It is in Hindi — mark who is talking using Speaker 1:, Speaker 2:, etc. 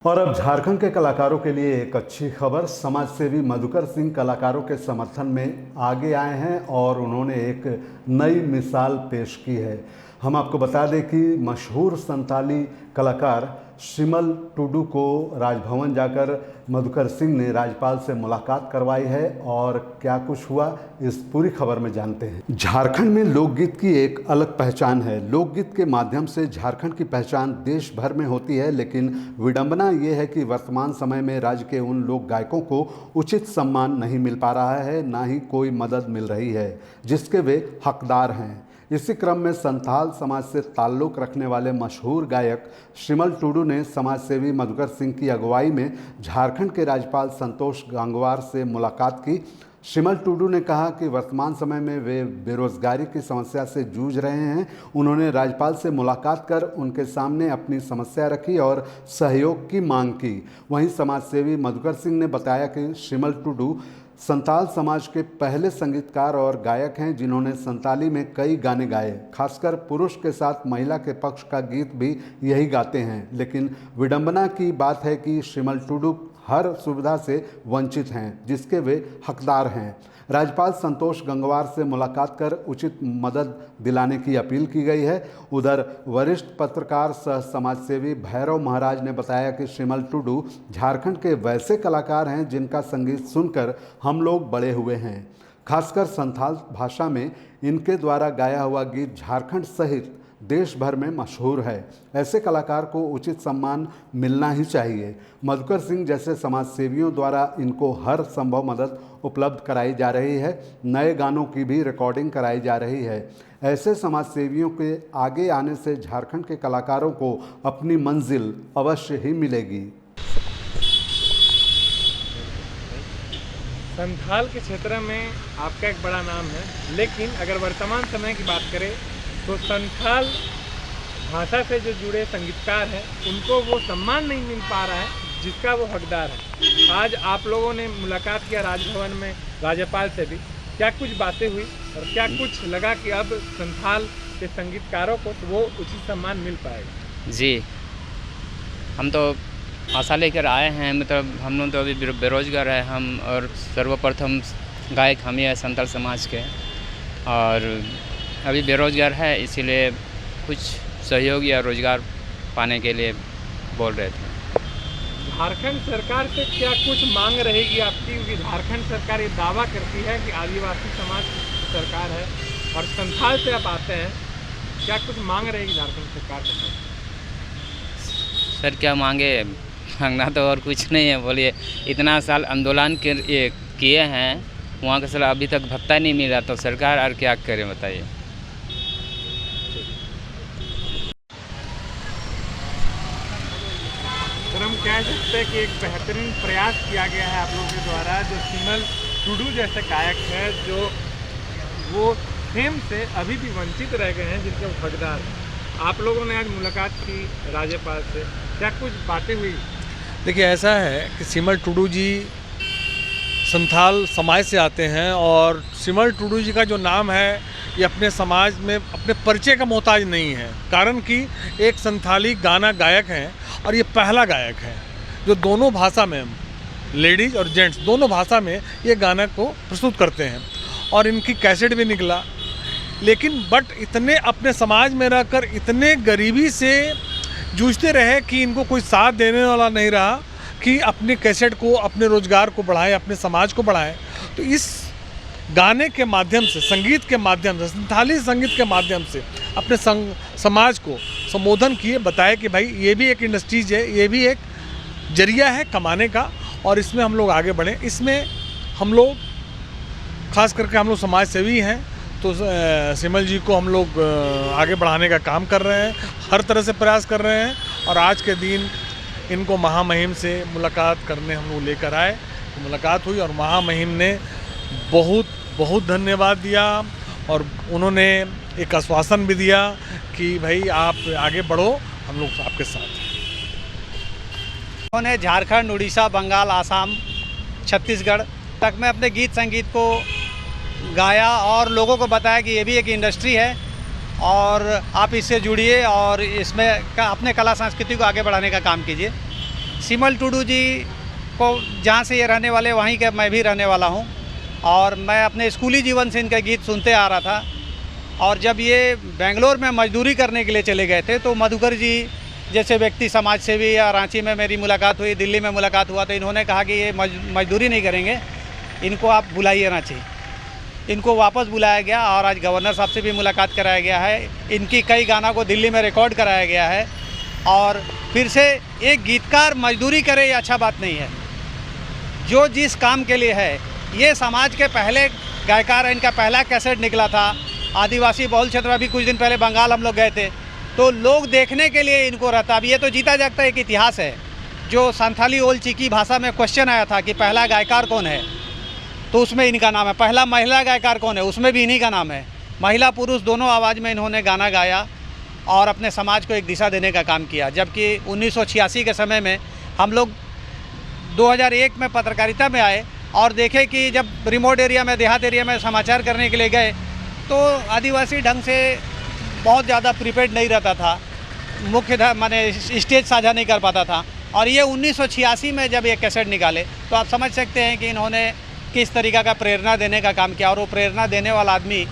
Speaker 1: और अब झारखंड के कलाकारों के लिए एक अच्छी खबर। समाज सेवी मधुकर सिंह कलाकारों के समर्थन में आगे आए हैं और उन्होंने एक नई मिसाल पेश की है। हम आपको बता दें कि मशहूर संताली कलाकार शिमल टुडू को राजभवन जाकर मधुकर सिंह ने राज्यपाल से मुलाकात करवाई है और क्या कुछ हुआ इस पूरी खबर में जानते हैं। झारखंड में लोकगीत की एक अलग पहचान है। लोकगीत के माध्यम से झारखंड की पहचान देश भर में होती है, लेकिन विडंबना ये है कि वर्तमान समय में राज्य के उन लोक गायकों को उचित सम्मान नहीं मिल पा रहा है, ना ही कोई मदद मिल रही है जिसके वे हकदार हैं। इसी क्रम में संथाल समाज से ताल्लुक़ रखने वाले मशहूर गायक शिमल टुडू ने समाजसेवी मधुकर सिंह की अगुवाई में झारखंड के राज्यपाल संतोष गंगवार से मुलाकात की। शिमल टुडू ने कहा कि वर्तमान समय में वे बेरोजगारी की समस्या से जूझ रहे हैं। उन्होंने राज्यपाल से मुलाकात कर उनके सामने अपनी समस्या रखी और सहयोग की मांग की। वहीं समाजसेवी मधुकर सिंह ने बताया कि शिमल टुडू संताल समाज के पहले संगीतकार और गायक हैं जिन्होंने संताली में कई गाने गाए। खासकर पुरुष के साथ महिला के पक्ष का गीत भी यही गाते हैं। लेकिन विडंबना की बात है कि शिमल टुडू हर सुविधा से वंचित हैं जिसके वे हकदार हैं। राज्यपाल संतोष गंगवार से मुलाकात कर उचित मदद दिलाने की अपील की गई है। उधर वरिष्ठ पत्रकार सह समाजसेवी भैरव महाराज ने बताया कि शिमल टुडू झारखंड के वैसे कलाकार हैं जिनका संगीत सुनकर हम लोग बड़े हुए हैं। खासकर संथाल भाषा में इनके द्वारा गाया हुआ गीत झारखंड सहित देश भर में मशहूर है। ऐसे कलाकार को उचित सम्मान मिलना ही चाहिए। मधुकर सिंह जैसे समाज सेवियों द्वारा इनको हर संभव मदद उपलब्ध कराई जा रही है। नए गानों की भी रिकॉर्डिंग कराई जा रही है। ऐसे समाज सेवियों के आगे आने से झारखंड के कलाकारों को अपनी मंजिल अवश्य ही मिलेगी।
Speaker 2: संथाल के क्षेत्र में आपका एक बड़ा नाम है, लेकिन अगर वर्तमान समय की बात करें तो संथाल भाषा से जो जुड़े संगीतकार हैं उनको वो सम्मान नहीं मिल पा रहा है जिसका वो हकदार है। आज आप लोगों ने मुलाकात किया राजभवन में राज्यपाल से भी, क्या कुछ बातें हुई और क्या कुछ लगा कि अब संथाल के संगीतकारों को तो वो उचित सम्मान मिल पाएगा?
Speaker 3: जी, हम तो आशा लेकर आए हैं। मतलब हम लोग तो अभी बेरोजगार है हम, और सर्वप्रथम गायक हम ही है संथाल समाज के, और अभी बेरोजगार है, इसीलिए कुछ सहयोग या रोजगार पाने के लिए बोल रहे थे।
Speaker 2: झारखंड सरकार से क्या कुछ मांग रहेगी आपकी? क्योंकि झारखंड सरकार ये दावा करती है कि आदिवासी समाज की सरकार है और संथाल से आप आते हैं, क्या कुछ मांग रहेगी झारखंड सरकार से?
Speaker 3: सर क्या मांगना तो और कुछ नहीं है। बोलिए, इतना साल आंदोलन किए हैं, वहाँ का सर अभी तक भत्ता नहीं मिला, तो सरकार और क्या करे बताइए।
Speaker 2: सर हम कह सकते हैं कि एक बेहतरीन प्रयास किया गया है आप लोगों के द्वारा। जो शिमल टुडू जैसे गायक है जो वो फेम से अभी भी वंचित रह गए हैं, जिनके हकदार हैं। आप लोगों ने आज मुलाकात की राज्यपाल से, क्या कुछ बातें हुई?
Speaker 4: देखिए, ऐसा है कि शिमल टुडू जी संथाल समाज से आते हैं और शिमल टुडू जी का जो नाम है ये अपने समाज में अपने परिचय का मोहताज नहीं है। कारण कि एक संथाली गाना गायक हैं और ये पहला गायक है जो दोनों भाषा में, लेडीज़ और जेंट्स दोनों भाषा में ये गाना को प्रस्तुत करते हैं और इनकी कैसेट भी निकला। लेकिन इतने अपने समाज में रहकर इतने गरीबी से जूझते रहे कि इनको कोई साथ देने वाला नहीं रहा कि अपने कैसेट को, अपने रोजगार को बढ़ाएं, अपने समाज को बढ़ाएं। तो इस गाने के माध्यम से, संगीत के माध्यम से, संथाली संगीत के माध्यम से अपने समाज को संबोधन किए, बताए कि भाई ये भी एक इंडस्ट्रीज है, ये भी एक जरिया है कमाने का और इसमें हम लोग आगे बढ़ें। इसमें हम लोग खास करके हम लोग समाज सेवी हैं, तो शिमल जी को हम लोग आगे बढ़ाने का काम कर रहे हैं, हर तरह से प्रयास कर रहे हैं। और आज के दिन इनको महामहिम से मुलाकात करने हम लोग लेकर आए, तो मुलाकात हुई और महामहिम ने बहुत बहुत धन्यवाद दिया और उन्होंने एक आश्वासन भी दिया कि भाई आप आगे बढ़ो, हम लोग आपके साथ हैं।
Speaker 5: उन्होंने झारखंड, उड़ीसा, बंगाल, आसाम, छत्तीसगढ़ तक में अपने गीत संगीत को गाया और लोगों को बताया कि ये भी एक इंडस्ट्री है और आप इससे जुड़िए और इसमें अपने कला संस्कृति को आगे बढ़ाने का काम कीजिए। सिमल टुडू जी को, जहाँ से ये रहने वाले वहीं के मैं भी रहने वाला हूँ, और मैं अपने स्कूली जीवन से इनका गीत सुनते आ रहा था। और जब ये बेंगलोर में मजदूरी करने के लिए चले गए थे तो मधुकर जी जैसे व्यक्ति, समाज सेवी, या रांची में मेरी मुलाकात हुई, दिल्ली में मुलाकात हुआ, तो इन्होंने कहा कि ये मजदूरी नहीं करेंगे, इनको आप बुलाइए रांची। इनको वापस बुलाया गया और आज गवर्नर साहब से भी मुलाकात कराया गया है। इनकी कई गाना को दिल्ली में रिकॉर्ड कराया गया है। और फिर से एक गीतकार मजदूरी करे ये अच्छा बात नहीं है। जो जिस काम के लिए है, ये समाज के पहले गायकार हैं। इनका पहला कैसेट निकला था आदिवासी बहुल क्षेत्र में। अभी कुछ दिन पहले बंगाल हम लोग गए थे तो लोग देखने के लिए इनको रहता। अब ये तो जीता जागता एक इतिहास है। जो संथाली ओल चिकी भाषा में क्वेश्चन आया था कि पहला गायकार कौन है, तो उसमें इनका नाम है। पहला महिला गायकार कौन है, उसमें भी इन्हीं का नाम है। महिला पुरुष दोनों आवाज़ में इन्होंने गाना गाया और अपने समाज को एक दिशा देने का काम किया। जबकि 1986 के समय में हम लोग 2001 में पत्रकारिता में आए और देखे कि जब रिमोट एरिया में, देहात एरिया में समाचार करने के लिए गए तो आदिवासी ढंग से बहुत ज़्यादा प्रिपेयर्ड नहीं रहता था, मुख्य माने स्टेज साझा नहीं कर पाता था। और ये 1986 में जब ये कैसेट निकाले तो आप समझ सकते हैं कि इन्होंने किस तरीक़ा का प्रेरणा देने का काम किया। और वो प्रेरणा देने वाला आदमी